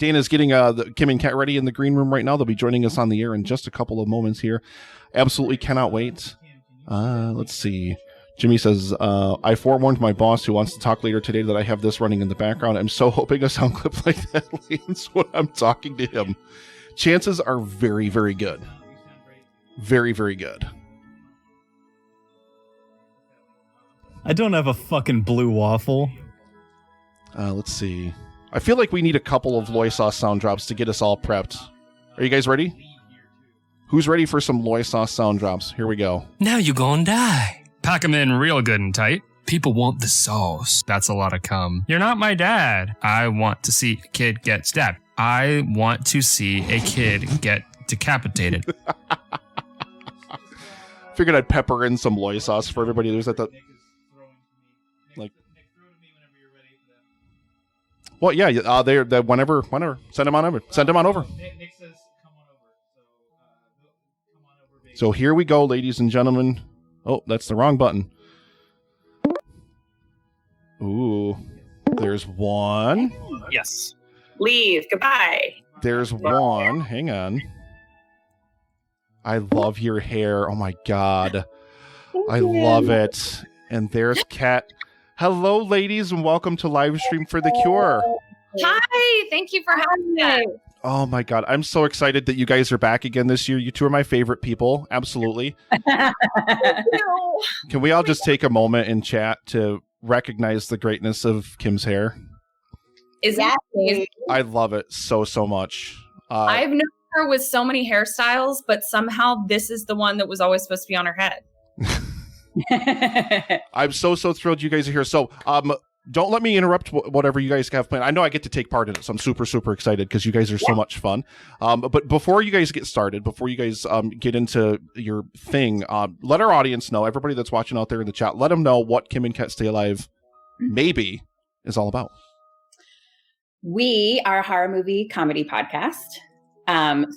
Dana's getting Kim and Kat ready in the green room right now. They'll be joining us on the air in just a couple of moments here. Absolutely cannot wait. Let's see. Jimmy says, I forewarned my boss who wants to talk later today that I have this running in the background. I'm so hoping a sound clip like that lands when I'm talking to him. Chances are very, very good. Very, very good. I don't have a fucking blue waffle. Let's see. I feel like we need a couple of Loy Sauce sound drops to get us all prepped. Are you guys ready? Who's ready for some Loy Sauce sound drops? Here we go. Now you gonna die. Pack 'em in real good and tight. People want the sauce. That's a lot of cum. You're not my dad. I want to see a kid get stabbed. I want to see a kid get decapitated. Figured I'd pepper in some Loy Sauce for everybody. There's that like. Well, yeah. They're whenever. Send them on over. Send them on over. Nick says, "Come on over." So, come on over, baby. So here we go, ladies and gentlemen. Oh, that's the wrong button. Ooh, there's one. Yes. Leave. Goodbye. There's one. Hang on. I love your hair. Oh my God. I love it. And there's Kat. Hello, ladies, and welcome to Livestream for the Cure. Hi. Thank you for having me. Oh my God. I'm so excited that you guys are back again this year. You two are my favorite people. Absolutely. Can we all just take a moment and chat to recognize the greatness of Kim's hair? Is that amazing? I love it so much. I've known her with so many hairstyles, but somehow this is the one that was always supposed to be on her head. I'm so thrilled you guys are here. So, don't let me interrupt whatever you guys have planned. I know I get to take part in it, so I'm super excited because you guys are so much fun. But before you guys get started, before you guys get into your thing, let our audience know, everybody that's watching out there in the chat, let them know what Kim and Kat Stay Alive maybe is all about. We are a horror movie comedy podcast.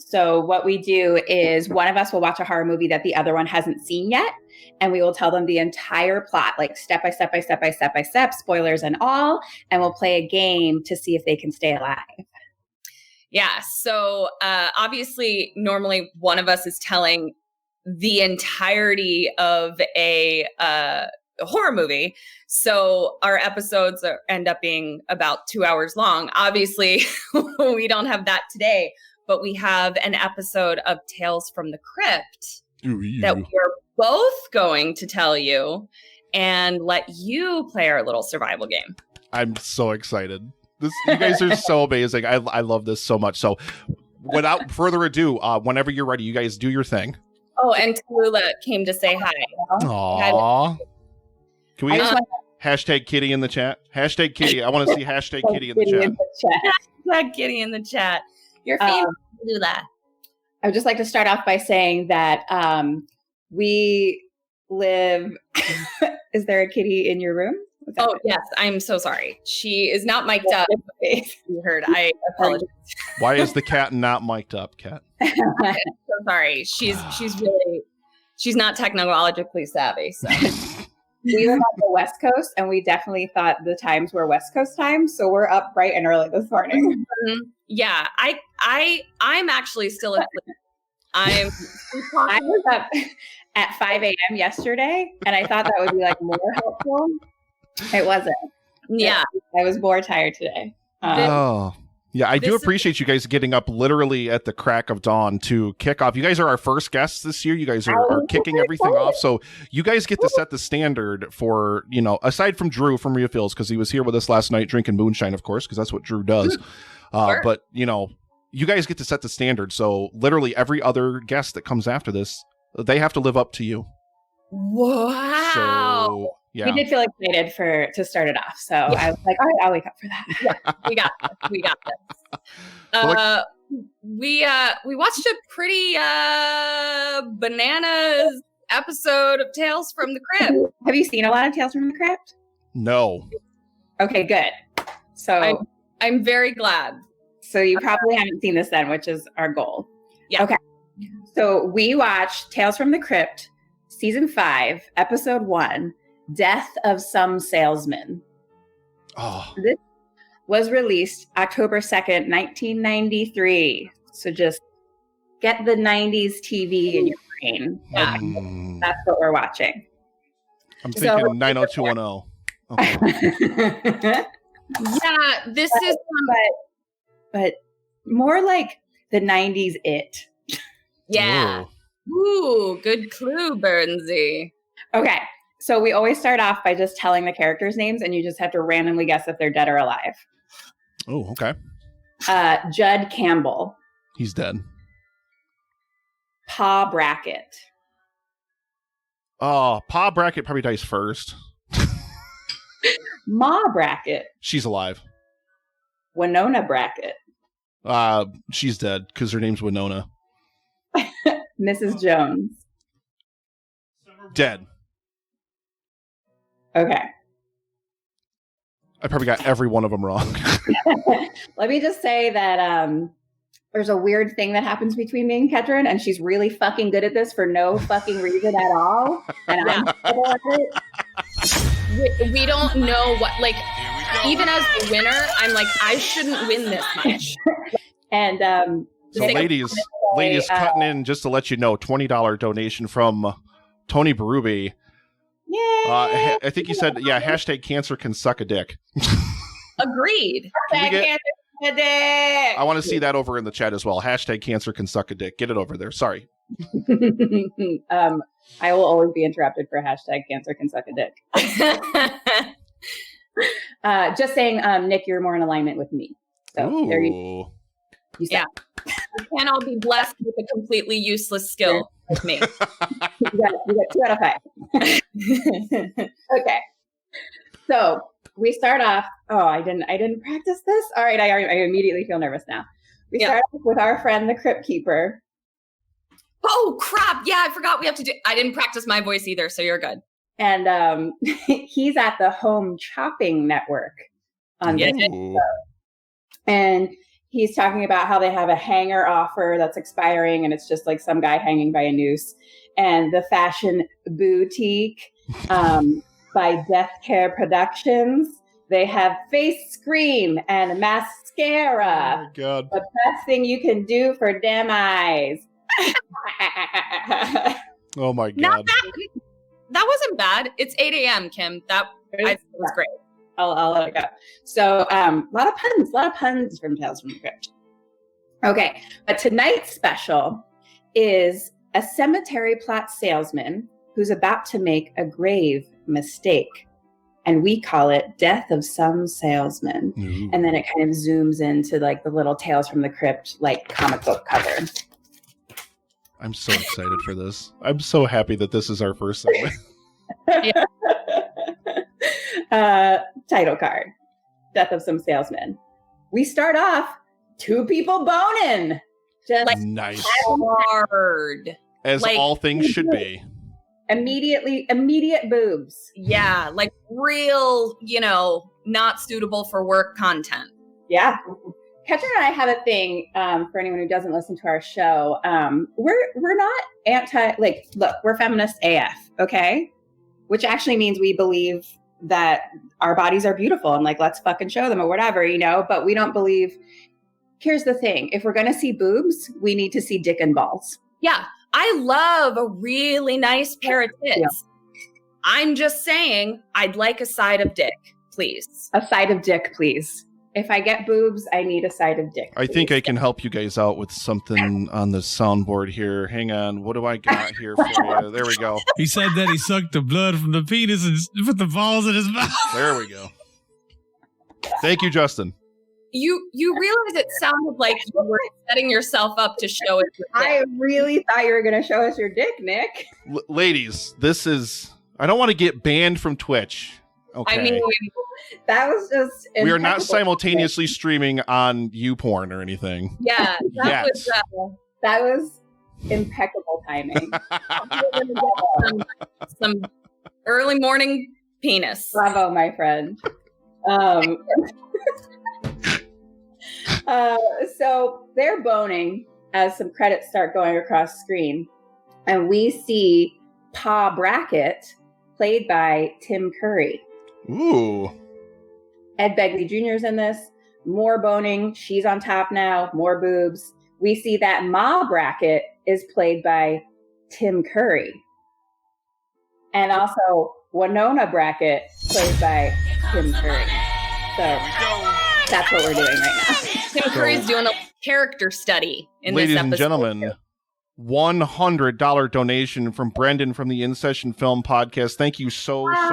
So what we do is one of us will watch a horror movie that the other one hasn't seen yet, and we will tell them the entire plot, like step by step, spoilers and all, and we'll play a game to see if they can stay alive. Yeah. So obviously, normally one of us is telling the entirety of a horror movie. So our episodes end up being about 2 hours long. Obviously, we don't have that today. But we have an episode of Tales from the Crypt that we're both going to tell you and let you play our little survival game. I'm so excited. You guys are so amazing. I love this so much. So without further ado, whenever you're ready, you guys do your thing. Oh, and Tallulah came to say hi. Aww. Can we hashtag Kitty in the chat? Hashtag Kitty. I want to see hashtag Kitty in the chat. Hashtag Kitty in the chat. Your favorite Tallulah. I would just like to start off by saying that we live. Is there a kitty in your room? Oh, yes. I'm so sorry. She is not mic'd up. You heard. I apologize. Why is the cat not mic'd up, Kat? I'm so sorry. She's not technologically savvy. So. We live on the West Coast, and we definitely thought the times were West Coast times, so we're up bright and early this morning. Mm-hmm. Yeah, I'm actually still asleep. I was up at 5 a.m. yesterday, and I thought that would be like more helpful. It wasn't. Yeah, I was more tired today. Yeah, I do appreciate you guys getting up literally at the crack of dawn to kick off. You guys are our first guests this year. You guys are kicking everything off. So you guys get to set the standard for, aside from Drew from Refills, because he was here with us last night drinking moonshine, of course, because that's what Drew does. Sure. But, you guys get to set the standard. So literally every other guest that comes after this, they have to live up to you. Wow. So, yeah. We did feel excited to start it off. So I was like, all right, I'll wake up for that. Yeah, we got this. We watched a pretty bananas episode of Tales from the Crypt. Have you seen a lot of Tales from the Crypt? No. Okay, good. So I'm very glad. So you probably haven't seen this then, which is our goal. Yeah. Okay. So we watched Tales from the Crypt, Season 5, Episode 1, Death of Some Salesman. Oh. was released October 2nd, 1993. So just get the 90s TV in your brain. Yeah. That's what we're watching. I'm thinking 90210. Okay. Yeah, this is but more like the 90s It. yeah. Ooh, good clue, Burnsy. Okay, so we always start off by just telling the characters' names, and you just have to randomly guess if they're dead or alive. Oh, okay. Judd Campbell. He's dead. Pa Brackett. Oh, Pa Brackett probably dies first. Ma Brackett. She's alive. Winona Brackett. She's dead because her name's Winona. Mrs. Jones. Dead. Okay. I probably got every one of them wrong. Let me just say that there's a weird thing that happens between me and Ketrin, and she's really fucking good at this for no fucking reason at all. And I'm terrible at it. We don't know what, like, even as the winner, I'm like, I shouldn't win this much. And So ladies cutting in just to let you know, $20 donation from Tony Berube. Yay! I think he said, yeah, hashtag cancer can suck a dick. Agreed. I want to see that over in the chat as well. Hashtag cancer can suck a dick. Get it over there. Sorry. I will always be interrupted for hashtag cancer can suck a dick. Just saying, Nick, you're more in alignment with me. So there you Yeah. We can't all be blessed with a completely useless skill like me. you got 2 out of 5. Okay. So we start off. Oh, I didn't practice this. All right, I immediately feel nervous now. We start off with our friend, the Crypt Keeper. Oh crap! Yeah, I forgot we have to do. I didn't practice my voice either, so you're good. And he's at the Home Chopping Network on this show. And he's talking about how they have a hanger offer that's expiring, and it's just like some guy hanging by a noose. And the Fashion Boutique by Death Care Productions, they have face cream and mascara. Oh my God. The best thing you can do for them eyes. Oh my God. Not bad. That wasn't bad. It's 8 a.m., Kim. That was great. I'll let it go. So a lot of puns from Tales from the Crypt. Okay, but tonight's special is a cemetery plot salesman who's about to make a grave mistake. And we call it Death of Some Salesman. Ooh. And then it kind of zooms into like the little Tales from the Crypt, like comic book cover. I'm so excited for this. I'm so happy that this is our first segment. Title card, Death of Some Salesman. We start off 2 people boning. Just Like, Nice. Hard. As like- all things should be. immediate boobs. Yeah, like real, not suitable for work content. Yeah. Ketrin and I have a thing, for anyone who doesn't listen to our show. We're not look, we're feminist AF, okay? Which actually means we believe that our bodies are beautiful and like, let's fucking show them or whatever, but we don't believe. Here's the thing. If we're going to see boobs, we need to see dick and balls. Yeah, I love a really nice pair of tits. Yeah. I'm just saying, I'd like a side of dick, please. A side of dick, please. If I get boobs, I need a side of dick. I think I can help you guys out with something on the soundboard here. Hang on. What do I got here for you? There we go. He said that he sucked the blood from the penis and put the balls in his mouth. There we go. Thank you, Justin. You realize it sounded like you were setting yourself up to show it. I really thought you were going to show us your dick, Nick. Ladies, this is... I don't want to get banned from Twitch. Okay. I mean, That was just we are not impeccable. simultaneously streaming on YouPorn or anything. yeah, that Yes. That was impeccable timing. some early morning penis. Bravo, my friend. So they're boning as some credits start going across screen, and we see Pa Brackett, played by Tim Curry. Ooh. Ed Begley Jr. is in this. More boning. She's on top now. More boobs. We see that Ma bracket is played by Tim Curry. And also Winona bracket played by Tim Curry. So that's what we're doing right now. Tim Curry's doing a character study in Ladies this episode. and gentlemen, $100 donation from Brendan from the In Session Film Podcast. Thank you so much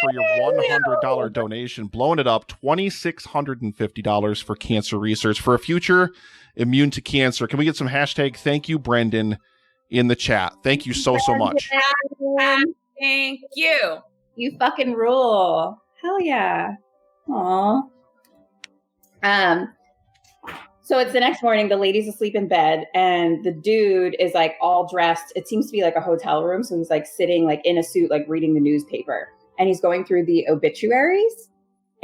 for your $100 donation. Blowing it up, $2,650 for cancer research for a future immune to cancer. Can we get some hashtag thank you, Brendan, in the chat? Thank you so much. Thank you. You fucking rule. Hell yeah. Aw. So it's the next morning, the lady's asleep in bed, and the dude is like all dressed. It seems to be like a hotel room. So he's like sitting like in a suit, like reading the newspaper, and he's going through the obituaries,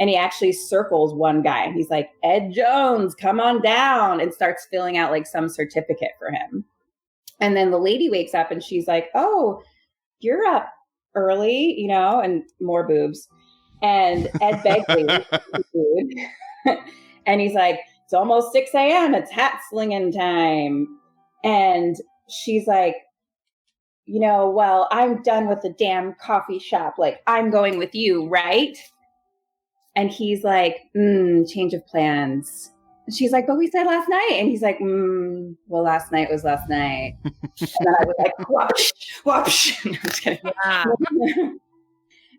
and he actually circles one guy, and he's like, Ed Jones, come on down, and starts filling out like some certificate for him. And then the lady wakes up and she's like, oh, you're up early, you know, and more boobs. And Ed Begley, dude, and he's like, it's almost 6 a.m. It's hat slinging time. And she's like, you know, well, I'm done with the damn coffee shop. Like, I'm going with you, right? And he's like, change of plans. And she's like, but we said last night. And he's like, well, last night was last night. And then I was like, whoosh. No, I'm just kidding. Yeah.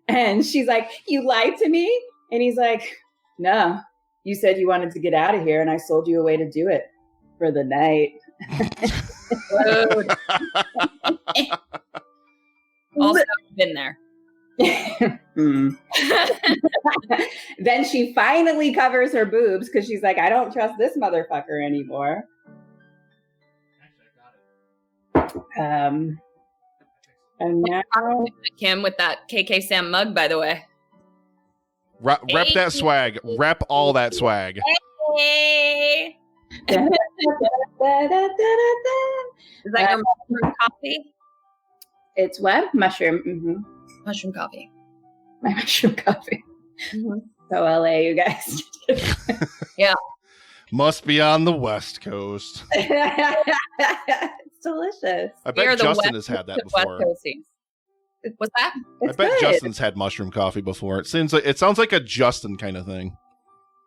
And she's like, you lied to me? And he's like, no. You said you wanted to get out of here, and I sold you a way to do it for the night. Also been there. Then she finally covers her boobs because she's like, I don't trust this motherfucker anymore. And now Kim with that KK Sam mug, by the way. Rep that swag. Rep all that swag. Hey. Is that your mushroom coffee? It's what? Mushroom. Mm-hmm. Mushroom coffee. My mushroom coffee. Mm-hmm. So LA, you guys. Yeah. Must be on the West Coast. It's delicious. I bet Justin has had that before. What's that? I bet Justin's had mushroom coffee before. It sounds like a Justin kind of thing.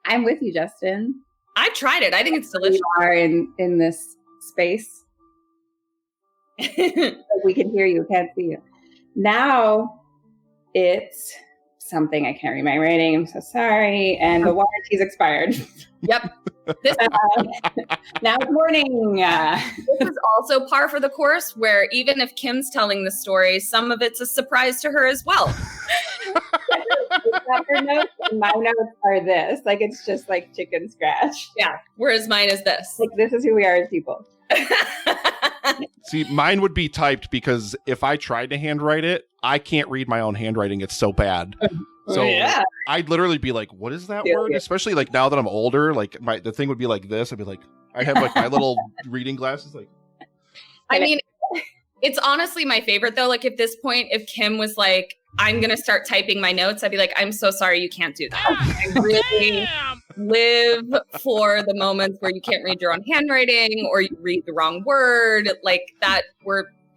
I'm with you, Justin. I've tried it. I think it's delicious. You are in this space. We can hear you, can't see you. Now it's something I can't read my writing. I'm so sorry. And the warranty's expired. Yep. Now it's morning. This is also par for the course, where even if Kim's telling the story, some of it's a surprise to her as well. Her notes and my notes are this. Like, it's just like chicken scratch. Yeah. Whereas mine is this. Like, this is who we are as people. See, mine would be typed because if I tried to handwrite it, I can't read my own handwriting. It's so bad. So yeah. I'd literally be like, what is that word? Yeah. Especially like now that I'm older, like the thing would be like this. I'd be like, I have like my little reading glasses. Like, I mean, it's honestly my favorite though. Like at this point, if Kim was like, I'm going to start typing my notes, I'd be like, I'm so sorry you can't do that. I really live for the moments where you can't read your own handwriting or you read the wrong word like that.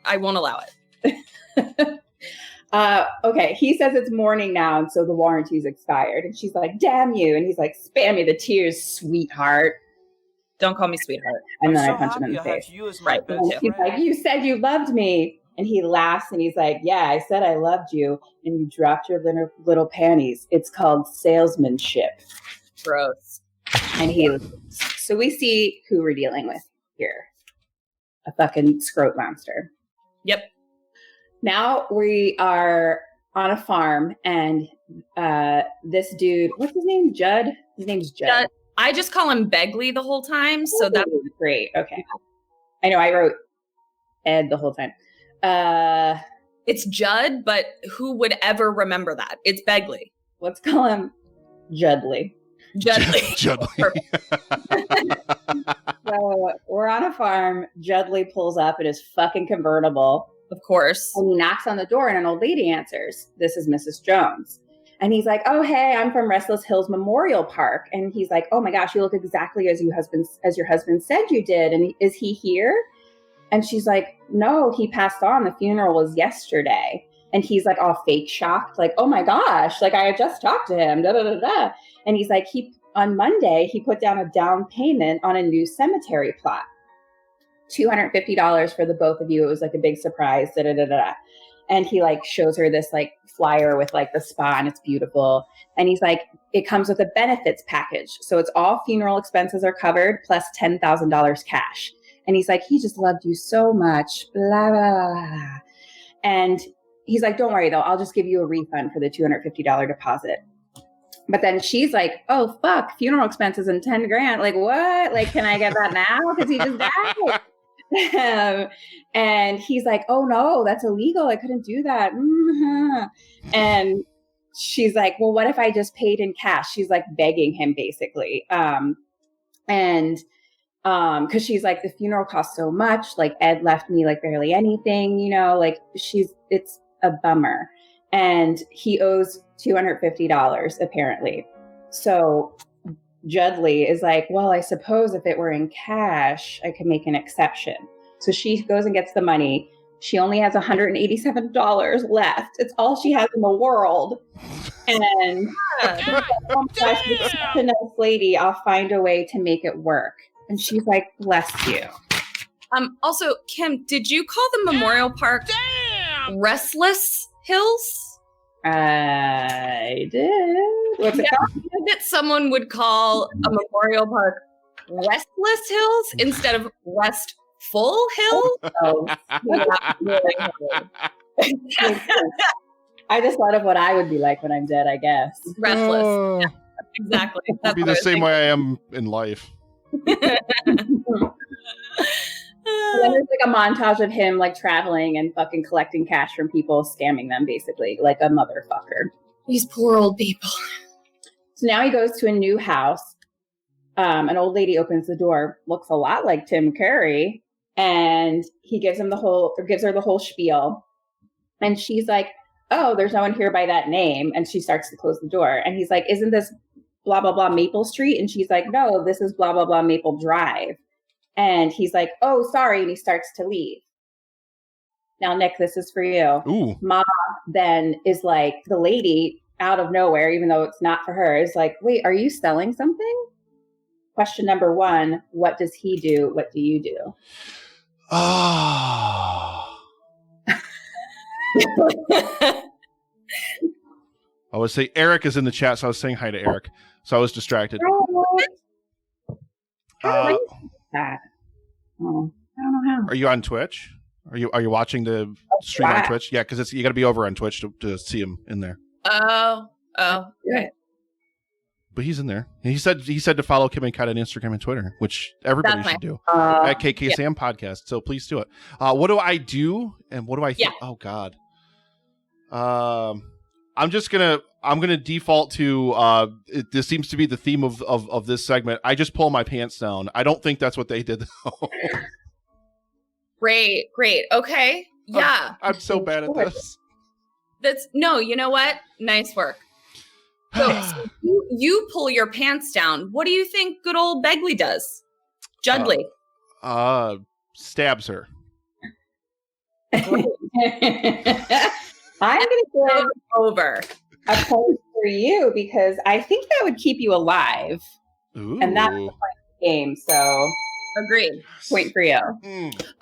I won't allow it. Okay, he says it's morning now, and so the warranty's expired. And she's like, damn you. And he's like, spare me the tears, sweetheart. Don't call me sweetheart. And then I punch him in the face. Right. And she's like, you said you loved me. And he laughs and he's like, yeah, I said I loved you. And you dropped your little panties. It's called salesmanship. Gross. And so we see who we're dealing with here. A fucking scrote monster. Yep. Now we are on a farm, and this dude, what's his name? Judd? His name's Judd. I just call him Begley the whole time, so that's great. Okay. I know I wrote Ed the whole time. It's Judd, but who would ever remember that? It's Begley. Let's call him Judley. Judley. So we're on a farm. Judley pulls up in his fucking convertible. Of course. And he knocks on the door and an old lady answers. This is Mrs. Jones. And he's like, oh, hey, I'm from Restless Hills Memorial Park. And he's like, oh my gosh, you look exactly as your husband said you did. And is he here? And she's like, no, he passed on. The funeral was yesterday. And he's like all fake shocked, like, oh my gosh, like I had just talked to him, da da da da. And he's like, on Monday, he put down a down payment on a new cemetery plot. $250 for the both of you. It was like a big surprise, da da da da. And he like shows her this like flyer with like the spa, and it's beautiful. And he's like, it comes with a benefits package. So it's all funeral expenses are covered plus $10,000 cash. And he's like, he just loved you so much, blah, blah, blah. And he's like, don't worry though, I'll just give you a refund for the $250 deposit. But then she's like, oh fuck, funeral expenses and 10 grand. Like what? Like, can I get that now? Because he just died. And he's like, oh no, that's illegal. I couldn't do that. Mm-hmm. And she's like, well, what if I just paid in cash? She's like begging him basically. Cause she's like, the funeral cost so much. Like Ed left me like barely anything, you know, like it's a bummer. And he owes $250 apparently. So Judley is like, well, I suppose if it were in cash, I could make an exception. So she goes and gets the money. She only has $187 left. It's all she has in the world. And oh gosh, she's such a nice lady. I'll find a way to make it work. And she's like, bless you. Also, Kim, did you call the memorial park Restless Hills? I did. What's it called? That someone would call a memorial park Restless Hills instead of Restful Hill. I just thought of what I would be like when I'm dead, I guess. Restless. Yeah, exactly. I'll be the same way I am in life. And then there's like a montage of him like traveling and fucking collecting cash from people, scamming them basically like a motherfucker. These poor old people. So now he goes to a new house. An old lady opens the door, looks a lot like Tim Curry, and he gives her the whole spiel. And she's like, oh, there's no one here by that name. And she starts to close the door. And he's like, isn't this blah, blah, blah Maple Street? And she's like, no, this is blah, blah, blah Maple Drive. And he's like, oh, sorry. And he starts to leave. Now, Nick, this is for you. Ooh. Mama then is like, the lady out of nowhere, even though it's not for her, is like, wait, are you selling something? Question number one, what does he do? What do you do? Ah. I would say Eric is in the chat, so I was saying hi to Eric. So I was distracted. That. Oh, I don't know how. Are you on Twitch? Are you watching the stream on Twitch? Yeah, because you got to be over on Twitch to see him in there. Oh, okay. But he's in there. And he said to follow Kim and Kat on Instagram and Twitter, which everybody should do at KKSAM Podcast. So please do it. What do I do? And what do I think? Yeah. Oh God. I'm gonna default to this seems to be the theme of this segment. I just pull my pants down. I don't think that's what they did though. Great. Okay. Yeah. I'm so bad at this. You know what? Nice work. So you pull your pants down. What do you think good old Begley does? Judley. Stabs her. I'm going to go over a point for you because I think that would keep you alive. Ooh. And that's the point of the game. So agreed. Point for you.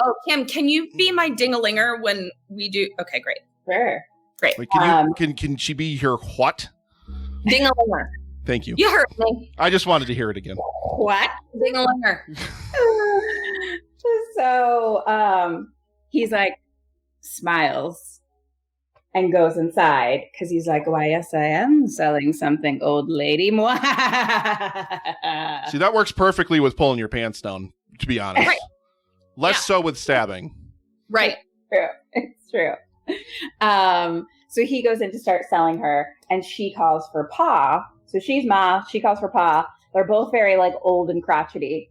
Oh, Kim, can you be my ding-a-linger when we do? Okay, great. Sure. Great. Wait, can she be your what? Ding-a-linger. Thank you. You heard me. I just wanted to hear it again. What? Ding-a-linger. So he's like, smiles and goes inside because he's like, why, yes, I am selling something, old lady. See, that works perfectly with pulling your pants down, to be honest. Right. Less so with stabbing. Right. It's true. So he goes in to start selling her, and she calls for Pa. So she's Ma, she calls for Pa. They're both very like old and crotchety.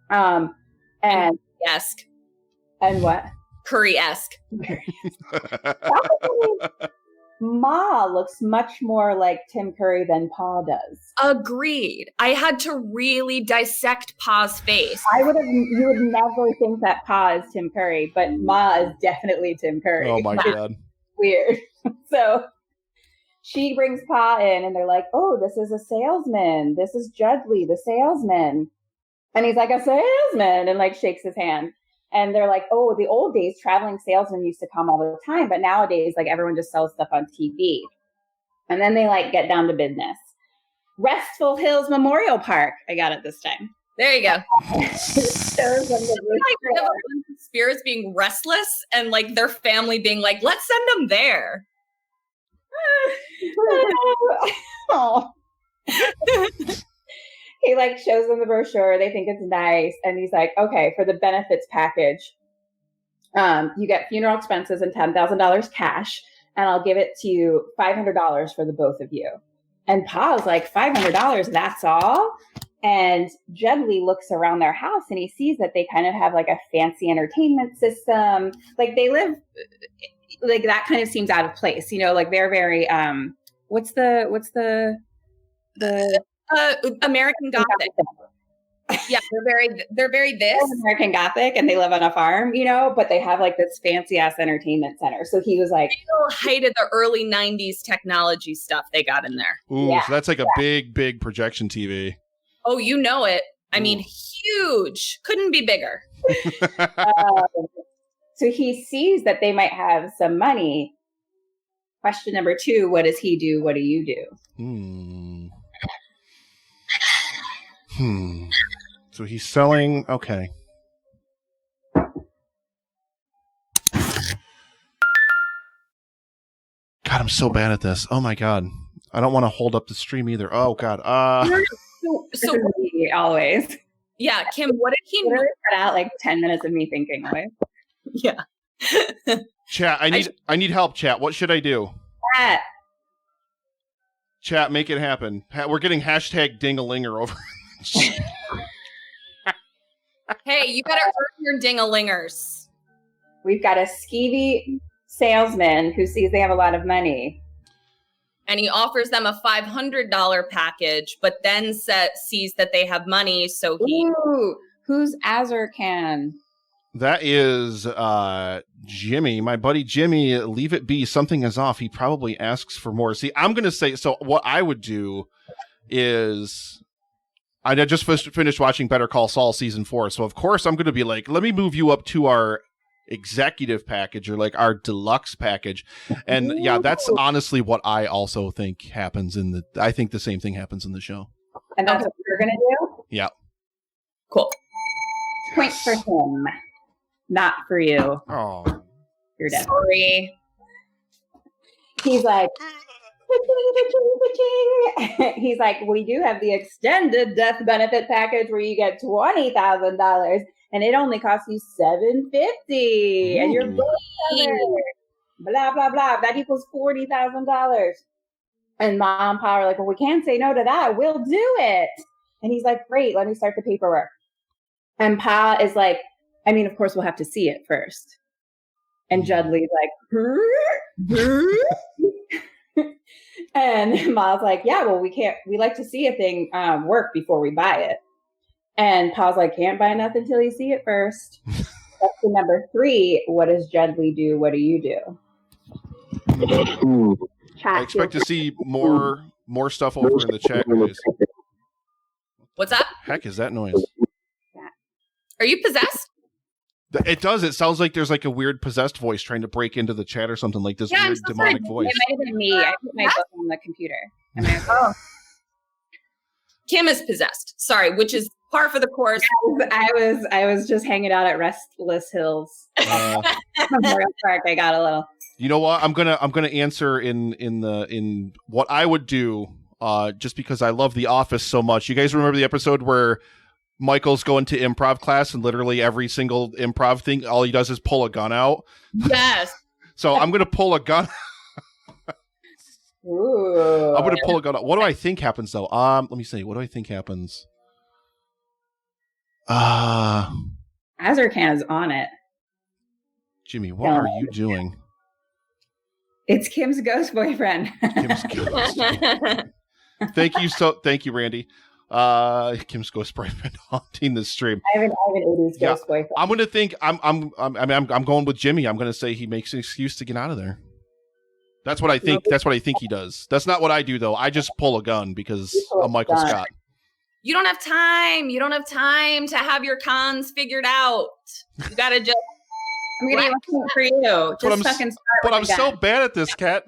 And esque. And what? Curry-esque. Ma looks much more like Tim Curry than Pa does. Agreed. I had to really dissect Pa's face. You would never think that Pa is Tim Curry, but Ma is definitely Tim Curry. Oh my God. Weird. So she brings Pa in and they're like, oh, this is a salesman. This is Judley, the salesman. And he's like, a salesman, and like shakes his hand. And they're like, oh, the old days, traveling salesmen used to come all the time. But nowadays, like everyone just sells stuff on TV. And then they like get down to business. Restful Hills Memorial Park. I got it this time. There you go. Shows them the Spirits being restless and like their family being like, let's send them there. Oh. He like shows them the brochure. They think it's nice. And he's like, okay, for the benefits package, you get funeral expenses and $10,000 cash. And I'll give it to you $500 for the both of you. And Pa's like, $500, that's all? And Judley looks around their house and he sees that they kind of have like a fancy entertainment system. Like they live, like that kind of seems out of place. You know, like they're very, what's the American Gothic. Yeah, they're very this American Gothic, and they live on a farm, you know, but they have like this fancy ass entertainment center. So he was like, height of the early 90s technology stuff they got in there. Ooh, so that's like a big projection TV. Oh, you know it. I mean, huge. Couldn't be bigger. So he sees that they might have some money. Question number 2, what does he do? What do you do? So he's selling. Okay. God, I'm so bad at this. Oh my God. I don't want to hold up the stream either. Oh God. So always. Yeah, Kim, what did he cut out like 10 minutes of me thinking away? Yeah. Chat, I need help, chat. What should I do? Chat, make it happen. We're getting hashtag ding-a-linger over. Hey, you better earn your ding-a-lingers. We've got a skeevy salesman who sees they have a lot of money. And he offers them a $500 package, but then sees that they have money, so he... Ooh, who's Azarkan? That is Jimmy, my buddy Jimmy. Leave it be. Something is off. He probably asks for more. See, I'm going to say, so what I would do is... I just finished watching Better Call Saul season 4, so of course I'm going to be like, let me move you up to our executive package or like our deluxe package. And yeah, that's honestly what I also think happens I think the same thing happens in the show. And that's what you're going to do? Yeah. Cool. Point for him. Not for you. Oh. You're dead. Sorry. He's like, he's like, we do have the extended death benefit package where you get $20,000 and it only costs you $750 and you're both covered. Blah blah blah. That equals $40,000. And Mom and Pa are like, well, we can't say no to that. We'll do it. And he's like, great, let me start the paperwork. And Pa is like, I mean, of course, we'll have to see it first. And Judley's like, and Ma's like, yeah, well, we like to see a thing work before we buy it. And Pa's like, can't buy nothing until you see it first. Question number 3, what does Judley do? What do you do? I expect to see more stuff over in the chat, guys. What's up? Heck is that noise? Are you possessed? It does. It sounds like there's like a weird possessed voice trying to break into the chat or something, like this weird demonic voice. It might have been me. I put my book on the computer. Kim is possessed. Sorry, which is par for the course. I was just hanging out at Restless Hills Memorial Park. I got a little. You know what? I'm gonna answer in what I would do, just because I love The Office so much. You guys remember the episode where Michael's going to improv class and literally every single improv thing, all he does is pull a gun out? Yes. So I'm gonna pull a gun. Ooh. I'm gonna pull a gun out. What do I think happens though? Let me see. What do I think happens? Azarkan is on it. Jimmy, what are you doing? It's Kim's ghost boyfriend. Kim's ghost. Thank you, Randy. Kim's ghost boyfriend haunting the stream. I have an 80s ghost boyfriend. I'm gonna think I'm going with Jimmy. I'm gonna say he makes an excuse to get out of there. That's what I think. That's what I think he does. That's not what I do though. I just pull a gun because I'm Michael Scott. You don't have time. You don't have time to have your cons figured out. You gotta just. I'm gonna get one for you. Just fucking start. But I'm so bad at this, Kat.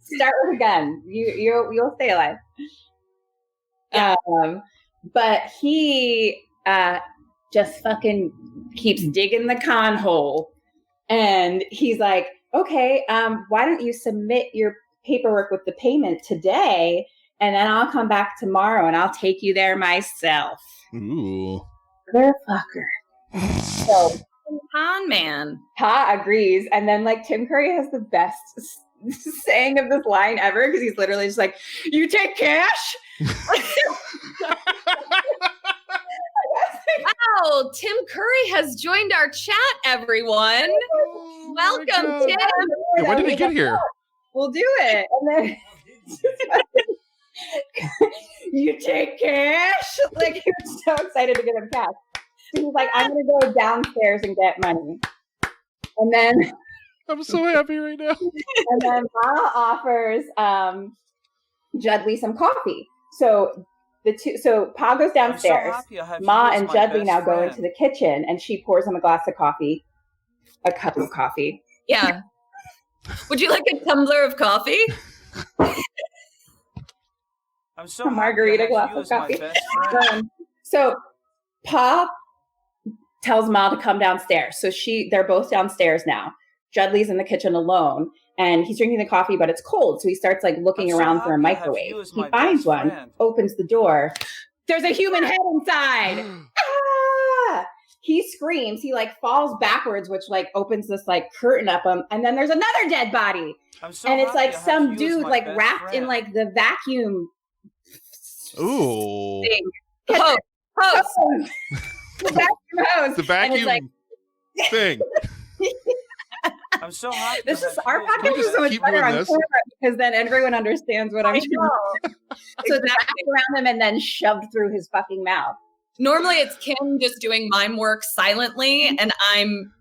Start with a gun. You'll stay alive. Yeah. But he just fucking keeps digging the con hole, and he's like, "Okay, why don't you submit your paperwork with the payment today, and then I'll come back tomorrow, and I'll take you there myself." Ooh, motherfucker. So Con man. Pa agrees, and then like Tim Curry has the best saying of this line ever because he's literally just like, "You take cash." Wow, Tim Curry has joined our chat, everyone. Welcome, Tim. Yeah, when did he get here? We'll do it. And then you take cash. Like he was so excited to get him cash. So he's like, "I'm gonna go downstairs and get money." And then I'm so happy right now. And then Ma offers Judley some coffee. So Pa goes downstairs. Ma and Judley now go into the kitchen, and she pours him a cup of coffee. Yeah. Would you like a tumbler of coffee? I'm so A margarita glass of coffee. So Pa tells Ma to come downstairs. So they're both downstairs now. Judley's in the kitchen alone, and he's drinking the coffee, but it's cold. So he starts like looking around for a microwave. He finds one, opens the door. There's a human head inside. Ah! He screams. He like falls backwards, which like opens this like curtain up him. And then there's another dead body. And it's like some dude like wrapped in like the vacuum. Ooh. Thing. Hose. The vacuum hose. The vacuum thing. I'm so happy. This is our podcast is so much better on camera because then everyone understands what I'm doing. So that's around him and then shoved through his fucking mouth. Normally it's Kim just doing mime work silently, and I'm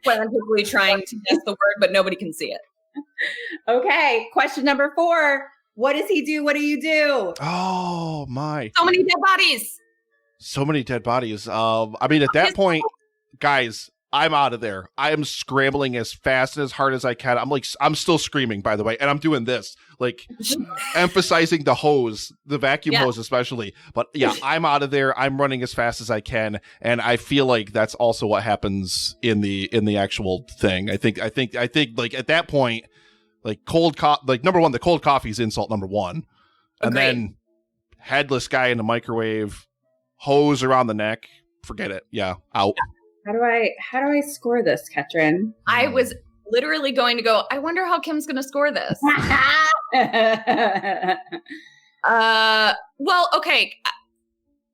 frantically trying to guess the word, but nobody can see it. Okay, question number 4. What does he do? What do you do? Oh my! So many dead bodies. So many dead bodies. I mean, at that point, guys, I'm out of there. I am scrambling as fast and as hard as I can. I'm still screaming, by the way, and I'm doing this, like emphasizing the hose, the vacuum hose especially. But yeah, I'm out of there. I'm running as fast as I can, and I feel like that's also what happens in the actual thing. I think like at that point, like number one, the cold coffee is insult number 1, and then headless guy in the microwave, hose around the neck. Forget it. Yeah, out. How do I score this, Ketrin? I was literally going to go, I wonder how Kim's going to score this. Well, okay.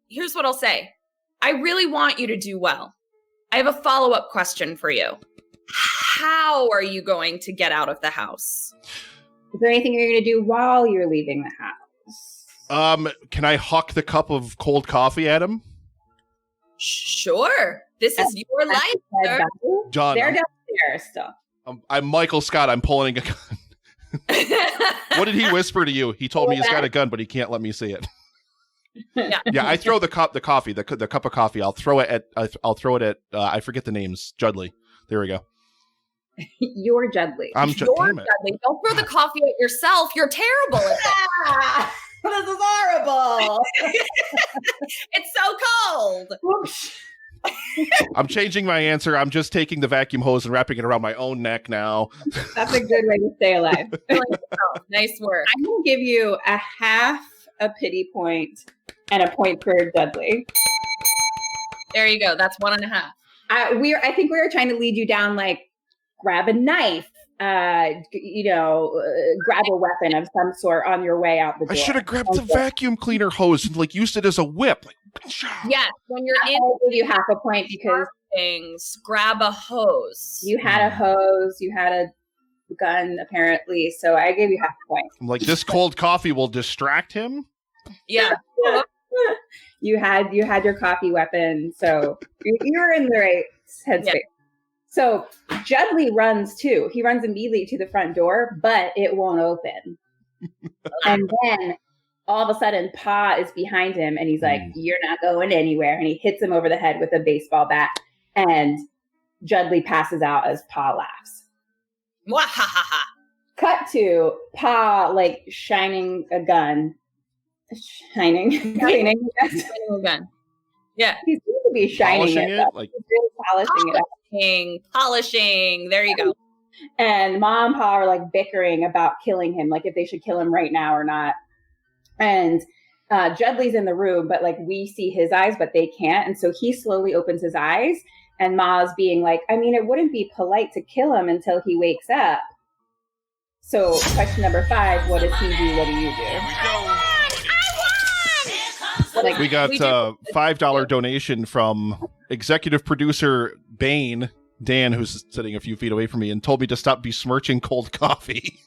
Here's what I'll say. I really want you to do well. I have a follow-up question for you. How are you going to get out of the house? Is there anything you're going to do while you're leaving the house? Can I huck the cup of cold coffee at him? Sure. This is your life, sir. John, they're downstairs still. I'm Michael Scott. I'm pulling a gun. What did he whisper to you? He told me he's got a gun, but he can't let me see it. Yeah, I throw the cup of coffee. I'll throw it at. I forget the names. Judley. There we go. You're Judley. I'm damn it. Judley. Don't throw the coffee at yourself. You're terrible at that. This is horrible. It's so cold. I'm changing my answer. I'm just taking the vacuum hose and wrapping it around my own neck now. That's a good way to stay alive. Nice work. I'm going to give you a half a pity point and a point for Dudley. There you go. That's 1.5. I think we were trying to lead you down, like, grab a knife, grab a weapon of some sort on your way out the door. I should have grabbed the vacuum cleaner hose and like used it as a whip. Yes, when you're I'll give you half a point because things, grab a hose. You had a hose, you had a gun apparently. So I gave you half a point. I'm like, this cold coffee will distract him. Yeah. You had your coffee weapon, so you were in the right headspace. Yeah. So Judley runs too. He runs immediately to the front door, but it won't open. And then all of a sudden, Pa is behind him, and he's like, "You're not going anywhere." And he hits him over the head with a baseball bat, and Judley passes out as Pa laughs. Mwahaha. Cut to Pa like shining a gun. Cleaning a gun. Yeah. He seems to be shining it. Like he's really polishing it. Polishing. There you go. And Mom and Pa are like bickering about killing him, like if they should kill him right now or not. And Judley's in the room, but like we see his eyes, but they can't. And so he slowly opens his eyes, and Ma's being like, I mean, it wouldn't be polite to kill him until he wakes up. So question number 5, what does he do? What do you do? We got a $5 donation from executive producer Dan, who's sitting a few feet away from me, and told me to stop besmirching cold coffee.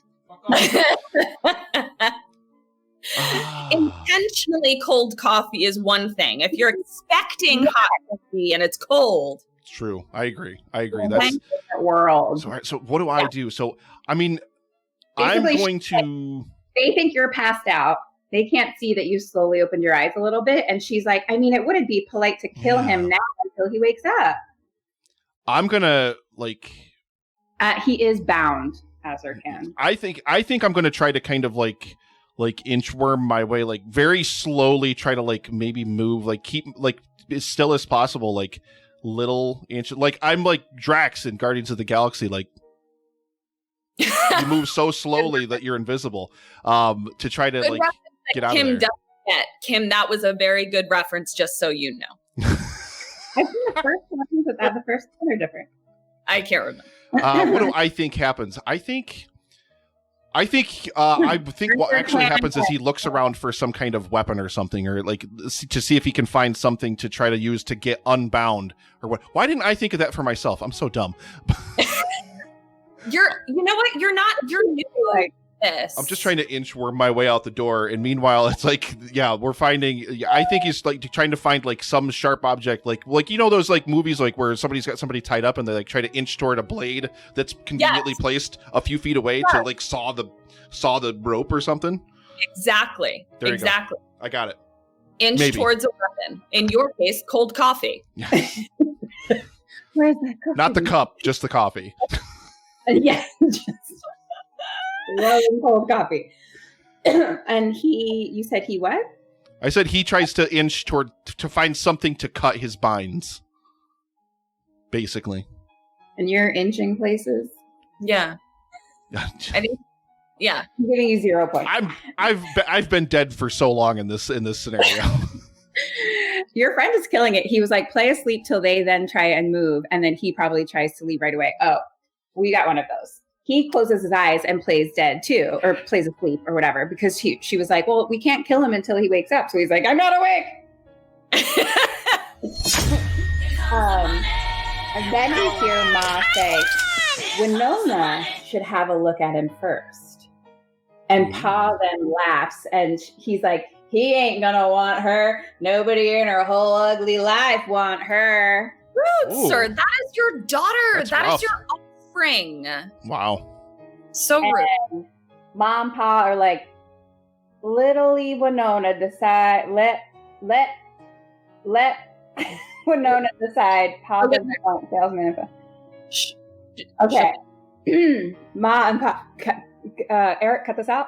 Intentionally cold coffee is one thing. If you're expecting hot coffee and it's cold. It's true. I agree. That's the world. So what do I do? So, I mean, basically, I'm going to... They think you're passed out. They can't see that you slowly opened your eyes a little bit. And she's like, I mean, it wouldn't be polite to kill him now until he wakes up. I'm going to, like... he is bound, Azur can. I think I'm going to try to kind of, like inchworm my way, like, very slowly try to, like, maybe move, like, keep, like, as still as possible, like, little inch... Like, I'm like Drax in Guardians of the Galaxy, like... You move so slowly that you're invisible, to try to like get out of there. Kim, that was a very good reference, just so you know. I think the first one, but the first one are different. I can't remember. What do I think happens? I think what actually happens is he looks around for some kind of weapon or something, or like to see if he can find something to try to use to get unbound or what. Why didn't I think of that for myself? I'm so dumb. You know what? You're new like this. I'm just trying to inchworm my way out the door, and meanwhile, it's like, we're finding. I think he's like trying to find like some sharp object, like you know those like movies like where somebody's got somebody tied up and they like try to inch toward a blade that's conveniently placed a few feet away to like saw the rope or something. Exactly. There you go. I got it. Inch towards a weapon. In your case, cold coffee. Where's that coffee? Not the cup, just the coffee. Yes, just cold coffee. And you said he what? I said he tries to inch to find something to cut his binds, basically. And you're inching places? Yeah. I think. Yeah. I'm giving you 0 points. I've been dead for so long in this scenario. Your friend is killing it. He was like, play asleep till they then try and move, and then he probably tries to leave right away. Oh. We got one of those. He closes his eyes and plays dead too, or plays asleep or whatever, because she was like, well, we can't kill him until he wakes up. So he's like, I'm not awake. And then you hear Ma say, Winona should have a look at him first. And Pa then laughs, and he's like, he ain't gonna want her. Nobody in her whole ugly life want her. Rude, sir. That is your daughter. That is your offspring. Wow. So rude. And Mom and Pa are like, little Winona decide, let Winona decide. Pa doesn't want salesman info. Okay. Ma and Pa, Eric, cut this out.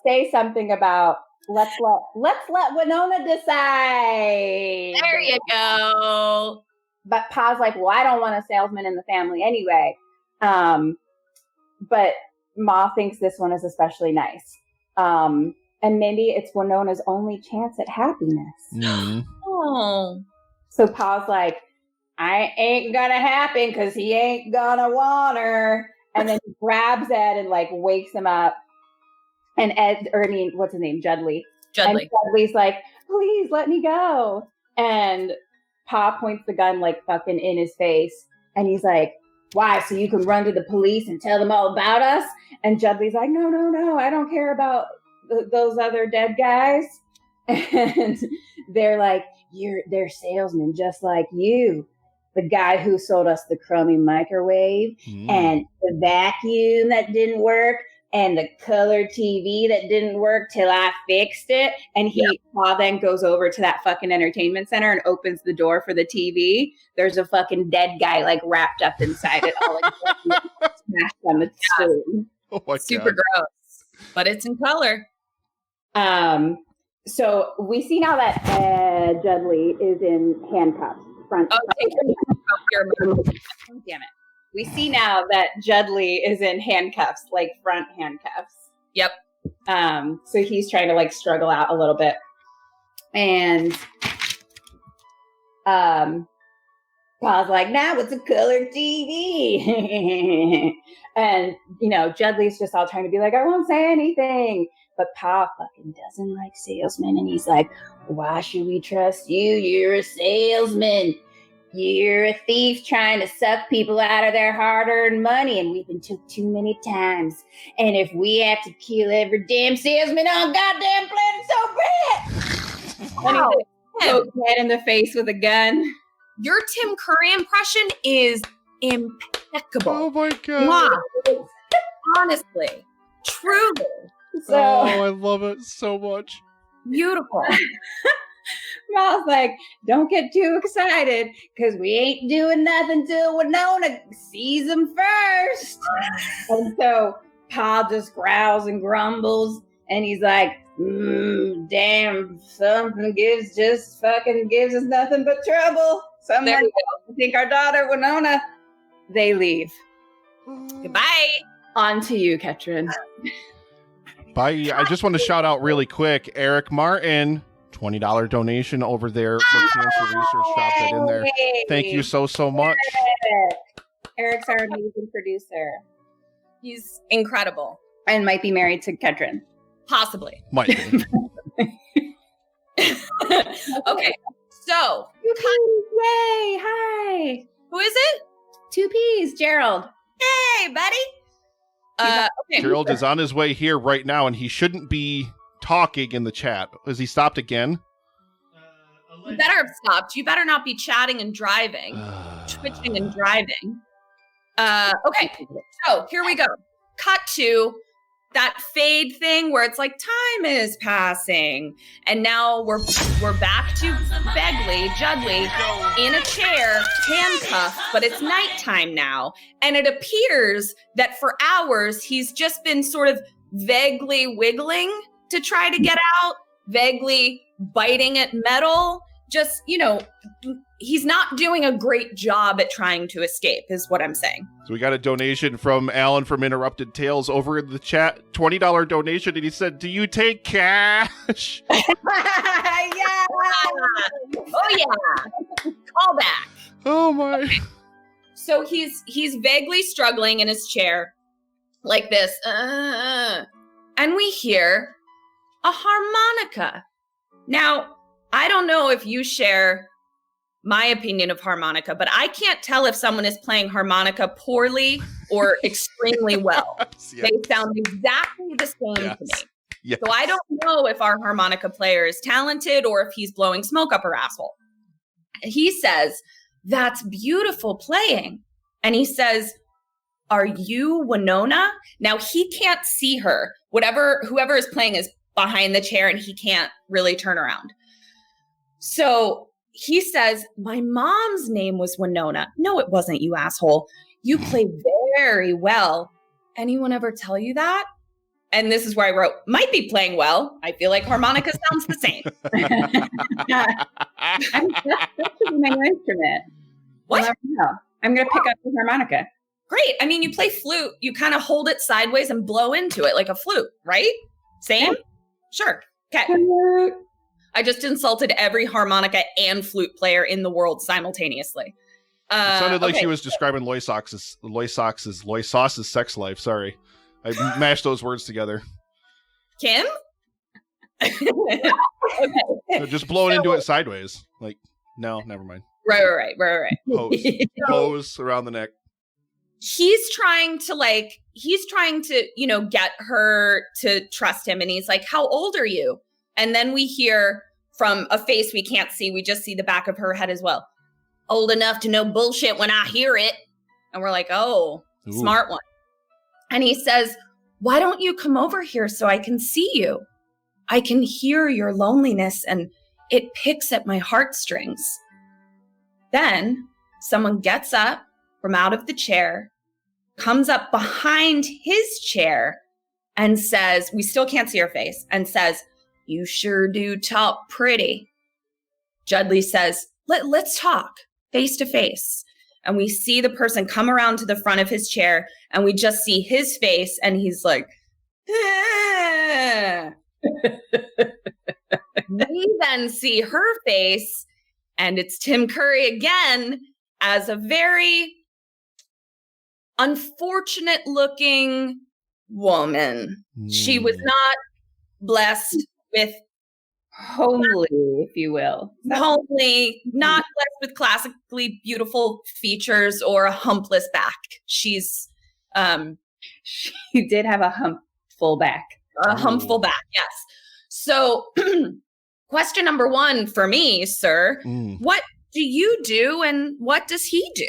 Say something about let's let Winona decide. There you go. But Pa's like, well, I don't want a salesman in the family anyway. But Ma thinks this one is especially nice. And maybe it's Winona's only chance at happiness. Mm-hmm. Oh. So Pa's like, I ain't gonna happen because he ain't gonna want her. And then he grabs Ed and like wakes him up. And what's his name? Judley. And Judley's like, please let me go. And Pa points the gun like fucking in his face, and he's like, "Why? So you can run to the police and tell them all about us?" And Judley's like, "No, I don't care about those other dead guys." And they're like, they're salesmen just like you. The guy who sold us the crummy microwave and the vacuum that didn't work and the color TV that didn't work till I fixed it. And Pa then goes over to that fucking entertainment center and opens the door for the TV. There's a fucking dead guy like wrapped up inside it, all like smashed on the screen. Oh my Super God. gross, but it's in color. So we see now that Judley is in handcuffs. Oh, damn it. We see now that Judley is in handcuffs, like front handcuffs. Yep. So he's trying to like struggle out a little bit. And Pa's like, now it's a color TV. And, Judley's just all trying to be like, I won't say anything. But Pa fucking doesn't like salesmen. And he's like, why should we trust you? You're a salesman. You're a thief trying to suck people out of their hard-earned money. And we've been took too many times. And if we have to kill every damn salesman on goddamn planet, so be it. Wow. And he pokes Ted in the face with a gun. Your Tim Curry impression is impeccable. Oh my God. Wow. Honestly, truly. So, I love it so much. Beautiful. Ma's like, don't get too excited because we ain't doing nothing till Winona sees him first. And so Pa just growls and grumbles and he's like, damn, something gives us nothing but trouble. Someone think our daughter Winona. They leave. Goodbye. On to you, Ketrin. Bye. I just want to shout out really quick, Eric Martin, $20 donation over there for Cancer Research. Drop that in there. Thank you so much. Eric's our amazing producer. He's incredible. And might be married to Ketrin. Possibly. Might be. Okay. So, yay! Hi. who is it? 2Ps, Gerald. Hey, buddy. Okay. Gerald is on his way here right now, and he shouldn't be talking in the chat. Has he stopped again? You better have stopped. You better not be chatting and driving, twitching and driving. Okay, so here we go. Cut to that fade thing where it's like time is passing, and now we're back to Judley in a chair, handcuffed, but it's nighttime now, and it appears that for hours he's just been sort of vaguely wiggling to try to get out, vaguely biting at metal. Just, he's not doing a great job at trying to escape, is what I'm saying. So we got a donation from Alan from Interrupted Tales over in the chat. $20 donation, and he said, do you take cash? Yeah. Oh, yeah. Call back. Oh, my. Okay. So he's vaguely struggling in his chair like this. And we hear a harmonica. Now, I don't know if you share my opinion of harmonica, but I can't tell if someone is playing harmonica poorly or extremely well. Yes. They sound exactly the same to me. Yes. So I don't know if our harmonica player is talented or if he's blowing smoke up her asshole. He says, that's beautiful playing. And he says, are you Winona? Now he can't see her. Whoever is playing is behind the chair and he can't really turn around. So he says, my mom's name was Winona. No, it wasn't, you asshole. You play very well. Anyone ever tell you that? And this is where I wrote, might be playing well. I feel like harmonica sounds the same. That should be my new instrument. What? I'll never know. I'm going to pick up the harmonica. Great. I mean, you play flute. You kind of hold it sideways and blow into it like a flute, right? Same? Yeah. Sure. Okay. I just insulted every harmonica and flute player in the world simultaneously. It sounded like okay. she was describing Loy Sauce's sex life. Sorry. I mashed those words together. Kim? Okay. Just blowing into it sideways. Like, no, never mind. Right. Hose around the neck. He's trying to, get her to trust him. And he's like, how old are you? And then we hear from a face we can't see. We just see the back of her head as well. Old enough to know bullshit when I hear it. And we're like, oh, Ooh. Smart one. And he says, why don't you come over here so I can see you? I can hear your loneliness and it picks at my heartstrings. Then someone gets up from out of the chair, comes up behind his chair and says, we still can't see her face, and says, you sure do talk pretty. Judley says, let's talk face to face. And we see the person come around to the front of his chair and we just see his face and he's like, ah. We then see her face and it's Tim Curry again as a very unfortunate looking woman. She was not blessed with Homely, if you will. homely, not blessed with classically beautiful features or a humpless back. She's she did have a humpful back. a humpful back, yes. So question number one for me, sir, what do you do and what does he do?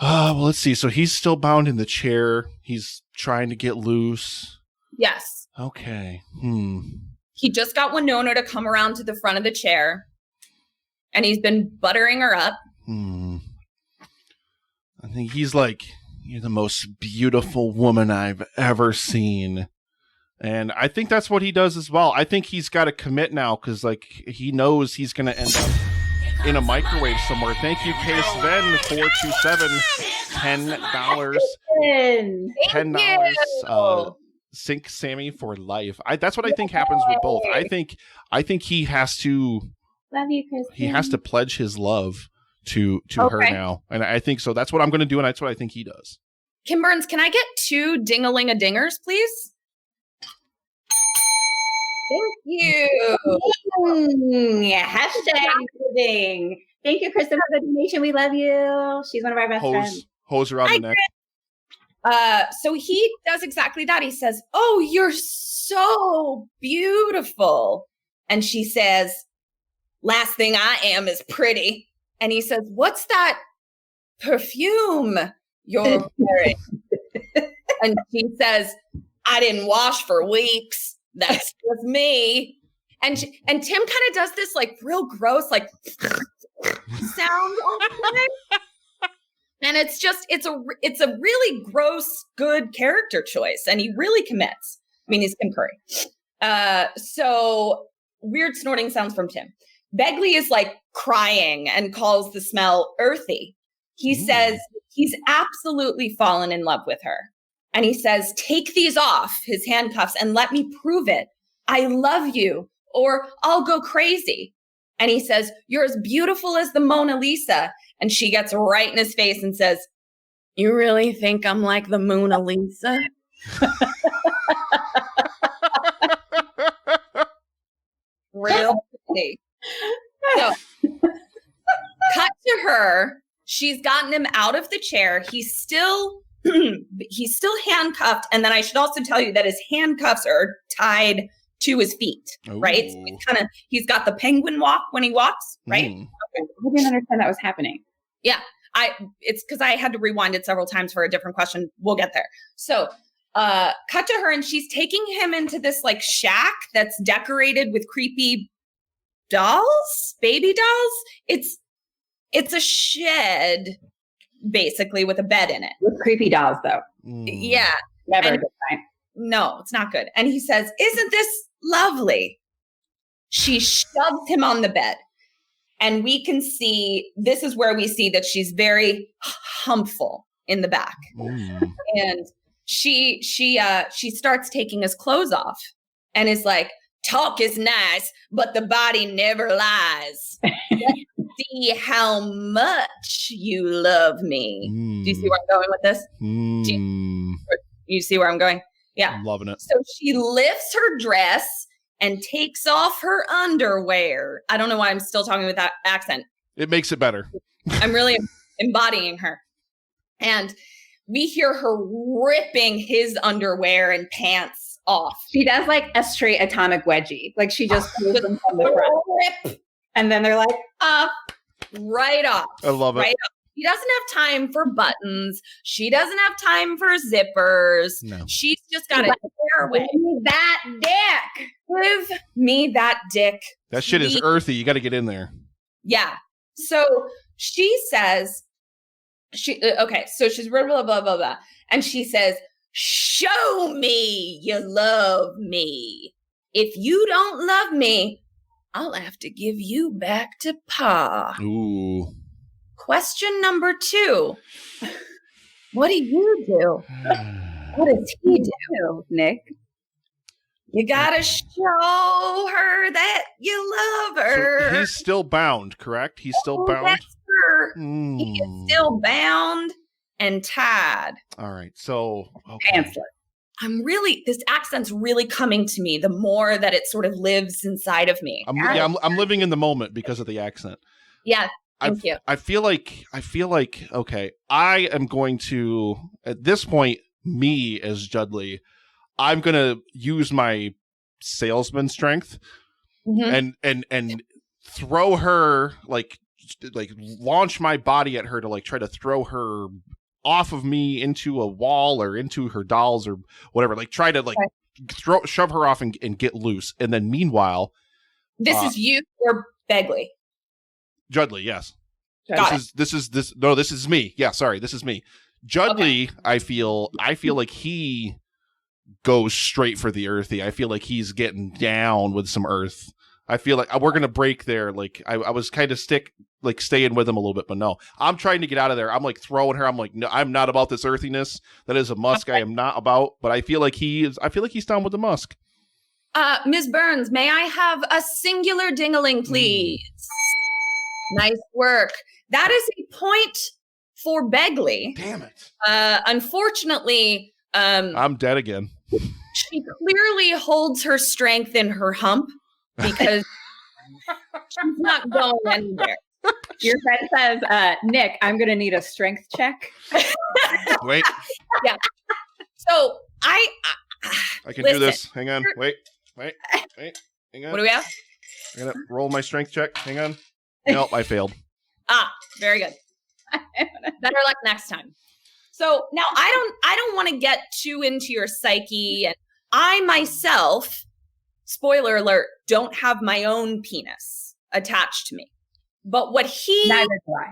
Well, let's see. So he's still bound in the chair. He's trying to get loose. Yes. Okay. He just got Winona to come around to the front of the chair and he's been buttering her up. I think he's like, you're the most beautiful woman I've ever seen. And I think that's what he does as well. I think he's got to commit now because like he knows he's going to end up in a microwave somewhere. Thank you, Case Ven, 427, $10. $10. Sync Sammy for life. That's what I think happens with both. I think he has to Love you, Kristen. He has to pledge his love to her now. And I think so. That's what I'm going to do. And that's what I think he does. Kim Burns, can I get 2 ding-a-ling-a-dingers, please? Thank you. Hashtag ding. Thank you, Kristen, for the donation. We love you. She's one of our best friends. Hose around the neck. So he does exactly that. He says, oh, you're so beautiful. And she says, last thing I am is pretty. And he says, what's that perfume you're wearing? And she says, I didn't wash for weeks. That's just me. And Tim kind of does this like real gross, like sound all the time. And it's a really gross, good character choice. And he really commits. I mean, he's Tim Curry. So weird snorting sounds from Tim. Begley is like crying and calls the smell earthy. He says he's absolutely fallen in love with her. And he says, take these off, his handcuffs, and let me prove it. I love you, or I'll go crazy. And he says, you're as beautiful as the Mona Lisa. And she gets right in his face and says, you really think I'm like the Mona Lisa? Real pretty. So, cut to her. She's gotten him out of the chair. He's still handcuffed. And then I should also tell you that his handcuffs are tied to his feet, right? So he's got the penguin walk when he walks, right? Okay. I didn't understand that was happening. Yeah. It's because I had to rewind it several times for a different question. We'll get there. So cut to her and she's taking him into this like shack that's decorated with creepy dolls, baby dolls. It's a shed basically with a bed in it. With creepy dolls though. Yeah. Never a good time. No, it's not good. And he says, isn't this lovely? She shoves him on the bed. And we can see, this is where we see that she's very humpful in the back. And she starts taking his clothes off and is like, talk is nice, but the body never lies. Let's see how much you love me. Do you see where I'm going with this? You see where I'm going? Yeah. I'm loving it. So she lifts her dress and takes off her underwear. I don't know why I'm still talking with that accent. It makes it better. I'm really embodying her. And we hear her ripping his underwear and pants off. She does like a straight atomic wedgie. Like she just pulls them from the front. Rip And then they're like, right off. I love it. Right off. She doesn't have time for buttons. She doesn't have time for zippers. No. She's just got to tear away. give me that dick. Give me that dick. That shit is earthy. You got to get in there. Yeah. So she says, so she's blah, blah, blah, blah, blah. And she says, show me you love me. If you don't love me, I'll have to give you back to Pa. Ooh. Question number 2. What do you do? What does he do, Nick? You gotta show her that you love her. So he's still bound, correct? He's still bound? That's her. He is still bound and tied. All right. So, okay. Pantsless. This accent's really coming to me the more that it sort of lives inside of me. I'm living in the moment because of the accent. Yeah. Thank you. I feel like, okay, I am going to, at this point, me as Judley, I'm going to use my salesman strength and throw her, like launch my body at her to like try to throw her off of me into a wall or into her dolls or whatever, like try to like shove her off and get loose. And then meanwhile, this is you or Begley? Judley, yes. This is me. Yeah, sorry, this is me. Judley, okay. I feel like he goes straight for the earthy. I feel like he's getting down with some earth. I feel like we're gonna break there. Like I was kind of staying with him a little bit, but no, I'm trying to get out of there. I'm like throwing her. I'm like, no, I'm not about this earthiness. That is a musk. I am not about. But I feel like he is. I feel like he's down with the musk. Ms. Burns, may I have a singular ding-a-ling, please? Nice work. That is a point for Begley. Damn it. Unfortunately, I'm dead again. She clearly holds her strength in her hump because she's not going anywhere. Your friend says, Nick, I'm going to need a strength check. Wait. Yeah. So I can do this. Hang on. Wait. Hang on. What do we have? I'm going to roll my strength check. Hang on. Nope, I failed. Very good. Better luck next time. So now I don't want to get too into your psyche, and I myself, spoiler alert, don't have my own penis attached to me. But what neither do I.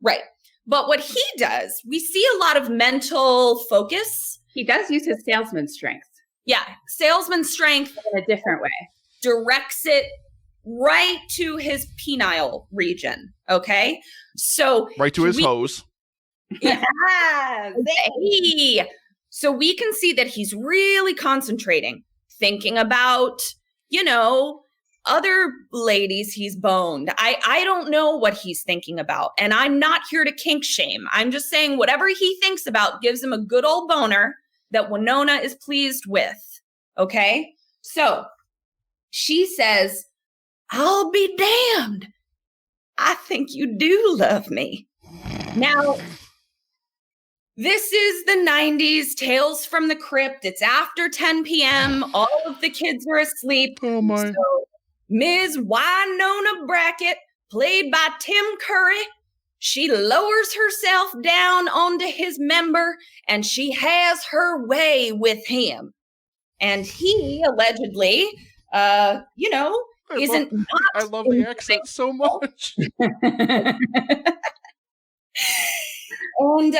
Right. But what he does, we see a lot of mental focus. He does use his salesman strength. Yeah, salesman strength in a different way. Directs it right to his penile region. Okay, so right to his hose. Yeah. So we can see that he's really concentrating, thinking about, other ladies he's boned. I don't know what he's thinking about, and I'm not here to kink shame. I'm just saying whatever he thinks about gives him a good old boner that Winona is pleased with. Okay, so she says, I'll be damned. I think you do love me. Now, this is the 90s, Tales from the Crypt. It's after 10 p.m. All of the kids are asleep. Oh, my. So, Ms. Winona Brackett, played by Tim Curry, she lowers herself down onto his member, and she has her way with him. And he allegedly, isn't not. I love the accent so much. And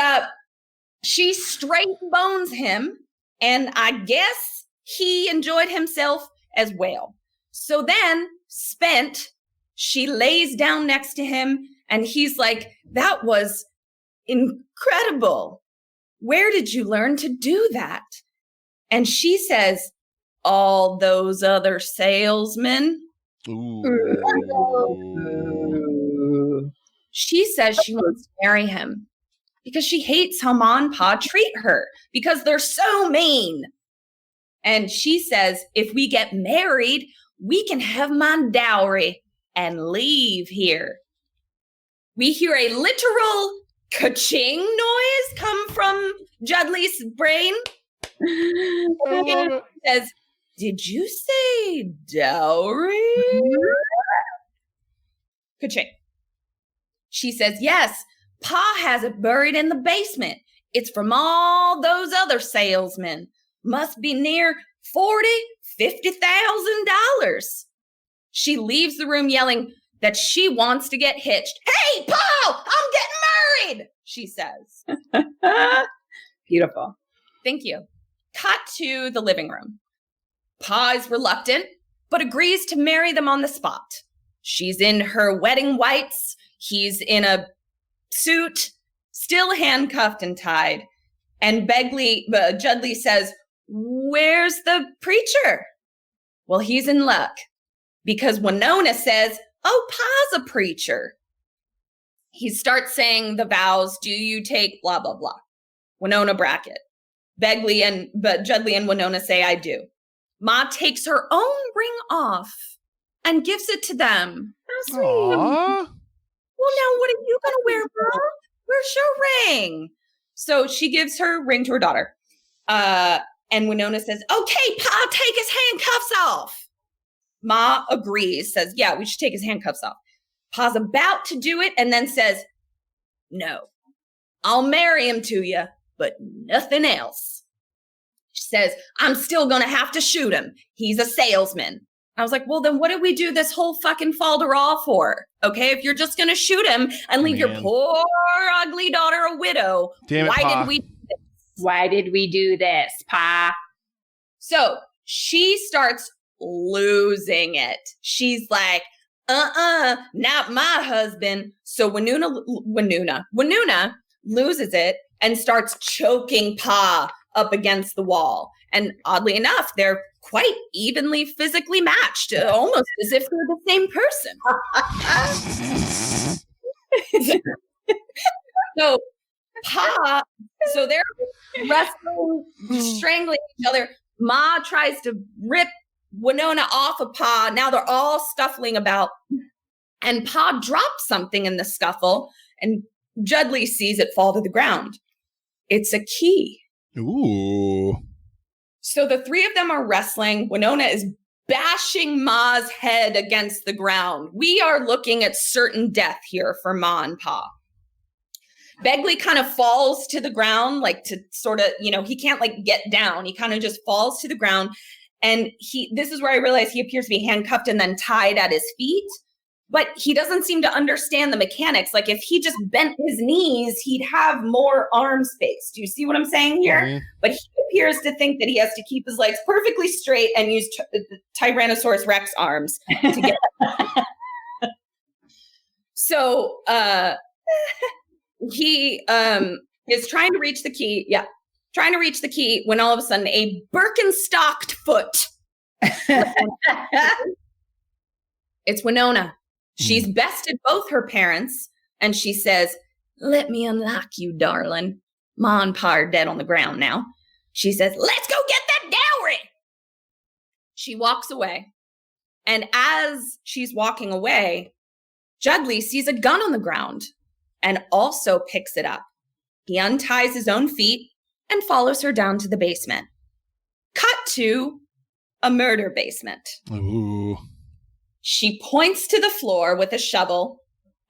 she straight bones him, and I guess he enjoyed himself as well. So then, spent, she lays down next to him, and he's like, that was incredible. Where did you learn to do that? And she says, all those other salesmen. Ooh. She says she wants to marry him because she hates how Mom and Pa treat her because they're so mean. And she says, if we get married, we can have my dowry and leave here. We hear a literal ka-ching noise come from Judley's brain. It says, did you say dowry? Ka-ching. She says, yes, Pa has it buried in the basement. It's from all those other salesmen. Must be near $50,000. She leaves the room yelling that she wants to get hitched. Hey, Pa, I'm getting married, she says. Beautiful. Thank you. Cut to the living room. Pa is reluctant, but agrees to marry them on the spot. She's in her wedding whites. He's in a suit, still handcuffed and tied. And Judley says, where's the preacher? Well, he's in luck because Winona says, oh, Pa's a preacher. He starts saying the vows. Do you take blah, blah, blah? Winona bracket. Judley and Winona say, I do. Ma takes her own ring off and gives it to them. How sweet. Aww. Well, now what are you going to wear, Ma? Where's your ring? So she gives her ring to her daughter. And Winona says, okay, Pa, take his handcuffs off. Ma agrees, says, yeah, we should take his handcuffs off. Pa's about to do it and then says, no, I'll marry him to you, but nothing else. She says, I'm still going to have to shoot him. He's a salesman. I was like, well, then what did we do this whole fucking fall de raw for? Okay, if you're just going to shoot him and leave your poor, ugly daughter a widow, Damn it, why Pa. did we do this? Why did we do this, Pa? So she starts losing it. She's like, not my husband. So Winona loses it and starts choking Pa up against the wall. And oddly enough, they're quite evenly physically matched, almost as if they're the same person. So Pa, so they're wrestling, strangling each other. Ma tries to rip Winona off of Pa. Now they're all scuffling about. And Pa drops something in the scuffle, and Judley sees it fall to the ground. It's a key. Ooh. So the three of them are wrestling. Winona is bashing Ma's head against the ground. We are looking at certain death here for Ma and Pa. Begley kind of falls to the ground, like to sort of, he can't like get down. He kind of just falls to the ground. And this is where I realize he appears to be handcuffed and then tied at his feet. But he doesn't seem to understand the mechanics. Like if he just bent his knees, he'd have more arm space. Do you see what I'm saying here? Mm-hmm. But he appears to think that he has to keep his legs perfectly straight and use Tyrannosaurus Rex arms to get. So he is trying to reach the key. Yeah. Trying to reach the key when all of a sudden a Birkenstocked foot. It's Winona. She's bested both her parents, and she says, let me unlock you, darling. Ma and Pa are dead on the ground now. She says, let's go get that dowry. She walks away, and as she's walking away, Judley sees a gun on the ground and also picks it up. He unties his own feet and follows her down to the basement. Cut to a murder basement. Ooh. She points to the floor with a shovel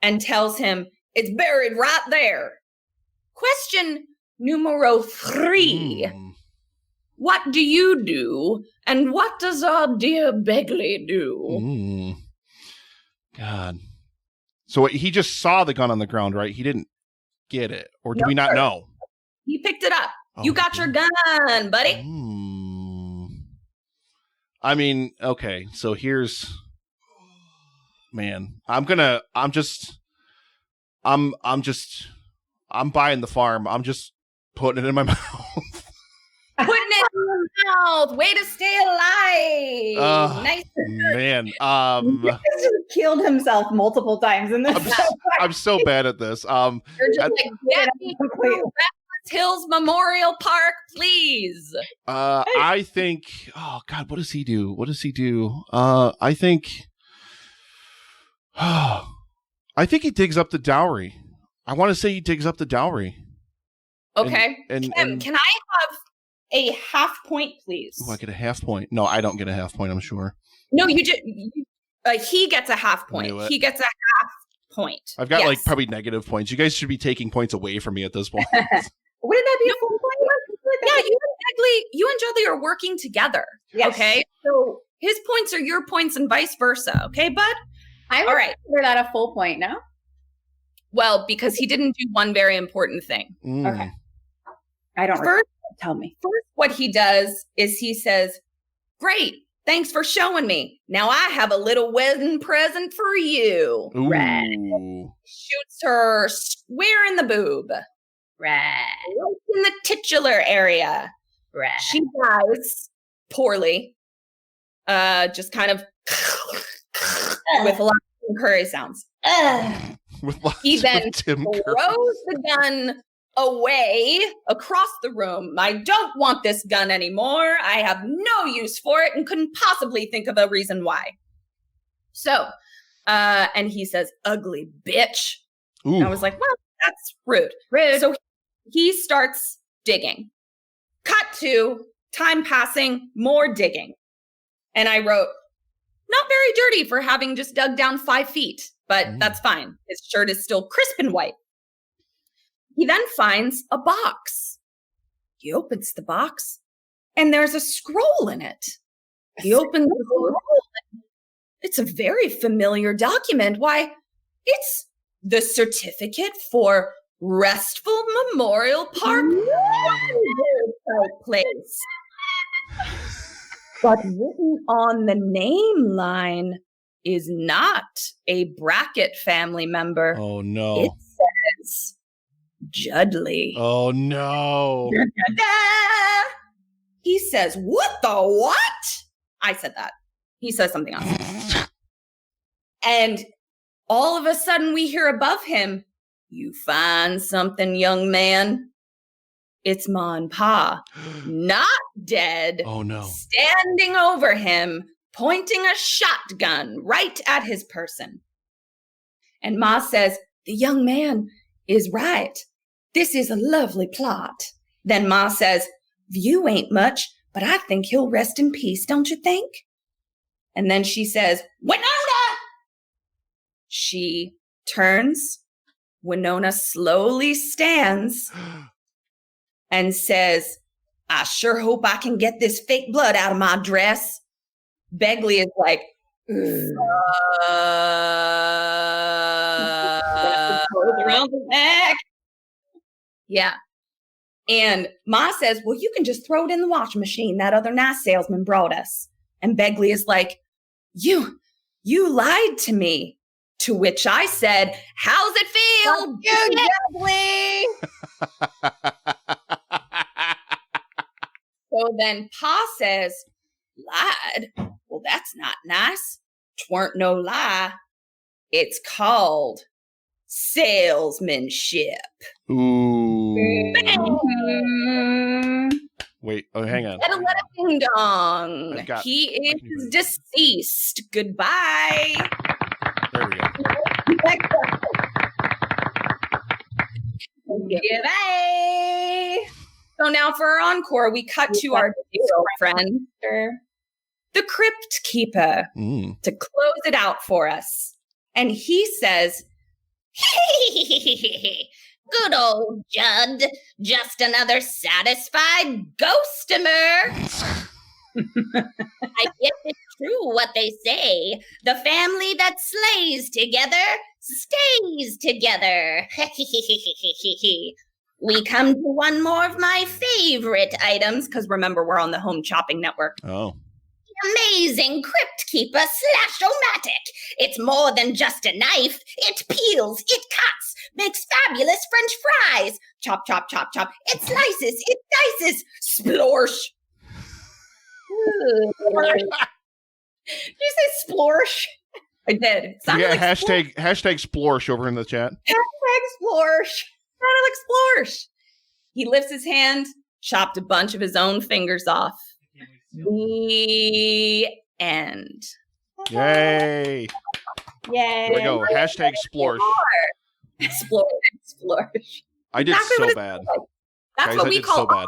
and tells him, it's buried right there. Question numero 3. What do you do? And what does our dear Begley do? God. So he just saw the gun on the ground, right? He didn't get it. Or do we not know? He picked it up. You got your gun, buddy. I mean, okay. So here's... Man, I'm buying the farm. I'm just putting it in my mouth. Putting it in your mouth. Way to stay alive. Nice. Man. He killed himself multiple times in this. I'm so bad at this. You're just like, get me through Hills Memorial Park, please. I think. Oh God, what does he do? I think. I think he digs up the dowry. I want to say he digs up the dowry. Okay. And can I have a half point, please? I get a half point. No, I don't get a half point. I'm sure. No, you just. He gets a half point. He gets a half point. I've got like probably negative points. You guys should be taking points away from me at this point. Wouldn't that be a full point? Yeah, you and Judley are working together. Yes. Okay. So his points are your points and vice versa. Okay, bud? I would consider that a full point, no? Well, because he didn't do one very important thing. Okay. I don't tell me. First, what he does is he says, "Great, thanks for showing me. Now I have a little wedding present for you." Ooh. Shoots her square in the boob. Right. In the titular area. Right. She dies poorly. Just kind of with a lot of curry sounds. He then throws the gun away across the room. I don't want this gun anymore. I have no use for it and couldn't possibly think of a reason why. So, and he says, "Ugly bitch." Ooh. And I was like, well, that's rude. So he starts digging. Cut to time passing, more digging. And I wrote, not very dirty for having just dug down 5 feet, but that's fine. His shirt is still crisp and white. He then finds a box. He opens the box and there's a scroll in it. He opens the scroll. It's a very familiar document. Why, it's the certificate for Restful Memorial Park place. But written on the name line is not a Brackett family member. Oh, no. It says Judley. Oh, no. He says, "What the what?" I said that. He says something else. And all of a sudden we hear above him, "You find something, young man?" It's Ma and Pa, not dead. Oh, no. Standing over him, pointing a shotgun right at his person. And Ma says, "The young man is right. This is a lovely plot." Then Ma says, "View ain't much, but I think he'll rest in peace, don't you think?" And then she says, "Winona!" She turns. Winona slowly stands and says, "I sure hope I can get this fake blood out of my dress." Begley is like, around the neck. Yeah. And Ma says, "Well, you can just throw it in the washing machine that other nice salesman brought us." And Begley is like, You lied to me. To which I said, "How's it feel?" So then Pa says, "Lied? Well, that's not nice. 'Tweren't no lie. It's called salesmanship." Ooh. Wait. Oh, hang on. Ding dong. He is deceased. Goodbye. There we go. Goodbye. So now for our encore, we cut to our girlfriend, the Crypt Keeper, to close it out for us. And he says, "Good old Judd, just another satisfied ghostomer." "I guess it's true what they say. The family that slays together stays together." We come to one more of my favorite items, because remember, we're on the Home Chopping Network. Oh. Amazing Crypt Keeper Slash-O-Matic. It's more than just a knife. It peels, it cuts, makes fabulous French fries. Chop, chop, chop, chop. It slices, it dices. Splorsh. Did you say splorsh? I did. Yeah, like hashtag splorsh over in the chat. Hashtag splorsh. Sounded like splorsh. He lifts his hand, chopped a bunch of his own fingers off. The end. Yay. Yay. Here we go. Hashtag splorsh. Explore. I did Exactly so what it's bad. That's Guys, what I we did call. so bad.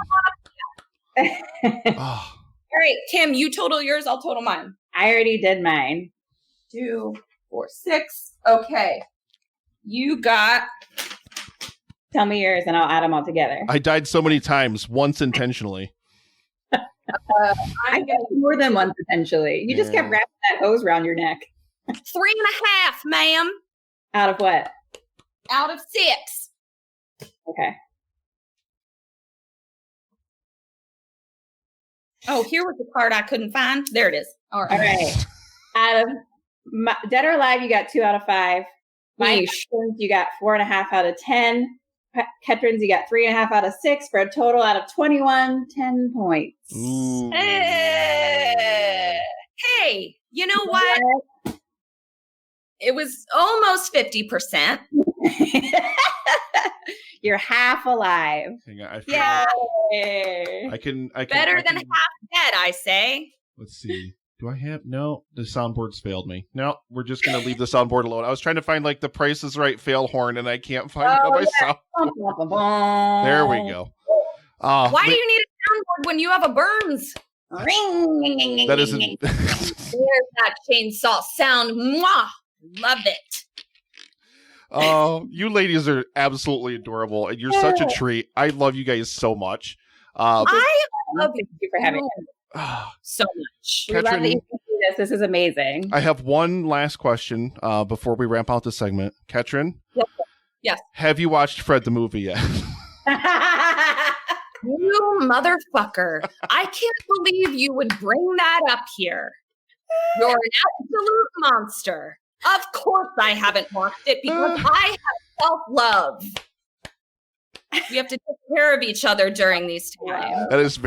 Oh, All right, Tim, you total yours. I'll total mine. I already did mine. 2, 4, 6. Okay. You got. Tell me yours and I'll add them all together. I died so many times, once intentionally. I got more than one potentially. You just kept Yeah. wrapping that hose around your neck. 3.5, ma'am. Out of what? Out of 6. Okay. Oh, here was the part I couldn't find. There it is. All All right. right. Out of Dead or Alive, you got 2 out of 5. My Yeesh. Haskins, you got 4.5 out of 10. Ketrins, you got 3.5 out of 6 for a total out of 21, 10 points. Ooh. Hey, you know what? It was almost 50%. You're half alive. Hang on, I feel Yay! I can Better than half dead, I say. Let's see. Do I have no? The soundboard's failed me. No, we're just gonna leave the soundboard alone. I was trying to find like the Price is Right fail horn, and I can't find it on my sound. There we go. Why do you need a soundboard when you have a Burns? Ring. That isn't. There's that chainsaw sound. Mwah! Love it. Oh, you ladies are absolutely adorable, and you're such a treat. I love you guys so much. I love Thank you for having us. so much. We love that Katrin, you can do this. This is amazing. I have one last question before we ramp out the segment. Katrin? Yes. Have you watched Fred the movie yet? You motherfucker. I can't believe you would bring that up here. You're an absolute monster. Of course I haven't watched it because I have self-love. We have to take care of each other during these times. That is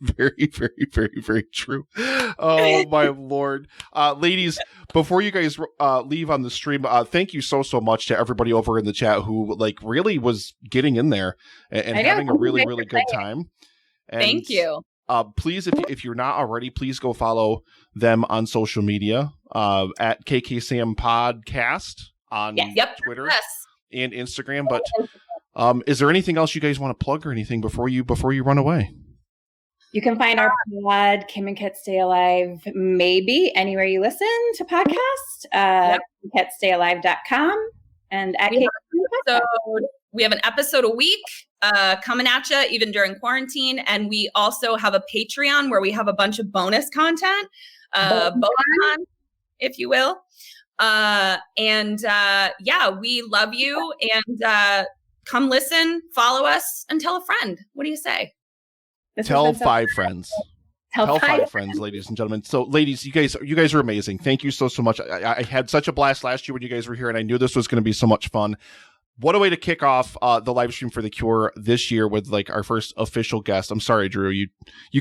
very, very, very, very true. Oh my Lord. Ladies, before you guys leave on the stream, thank you so much to everybody over in the chat who like really was getting in there and having a really, really good time. And, Thank you. Please, if you're not already, please go follow them on social media at KKSAM Podcast on Twitter Yes. and Instagram. But is there anything else you guys want to plug or anything before you run away? You can find our pod, Kim and Kit Stay Alive, maybe anywhere you listen to podcasts. KitStayAlive.com and at we have an episode a week coming at you even during quarantine, and we also have a Patreon where we have a bunch of bonus content, if you will. We love you, and come listen, follow us, and tell a friend. What do you say? Tell 5 friends. Tell 5 friends, ladies and gentlemen. So, ladies, you guys are amazing. Thank you so much. I had such a blast last year when you guys were here, and I knew this was going to be so much fun. What a way to kick off the live stream for The Cure this year with like our first official guest. I'm sorry, Drew. You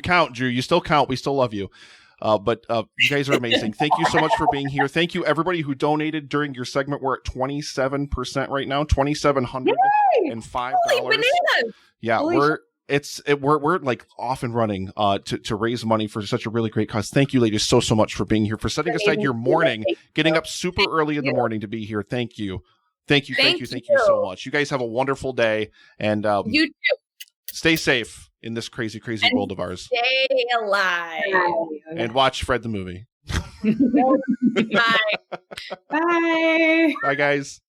count, Drew. You still count. We still love you. But you guys are amazing. Thank you so much for being here. Thank you, everybody who donated during your segment. We're at 27% right now, $2,705. Yeah, we're like off and running to raise money for such a really great cause. Thank you, ladies, so much for being here, for setting aside your morning, getting up super early in the morning to be here. Thank you. Thank you so much. You guys have a wonderful day, and You too. Stay safe in this crazy world of ours. Stay alive. And watch Fred the movie. Bye. Bye. Bye, guys.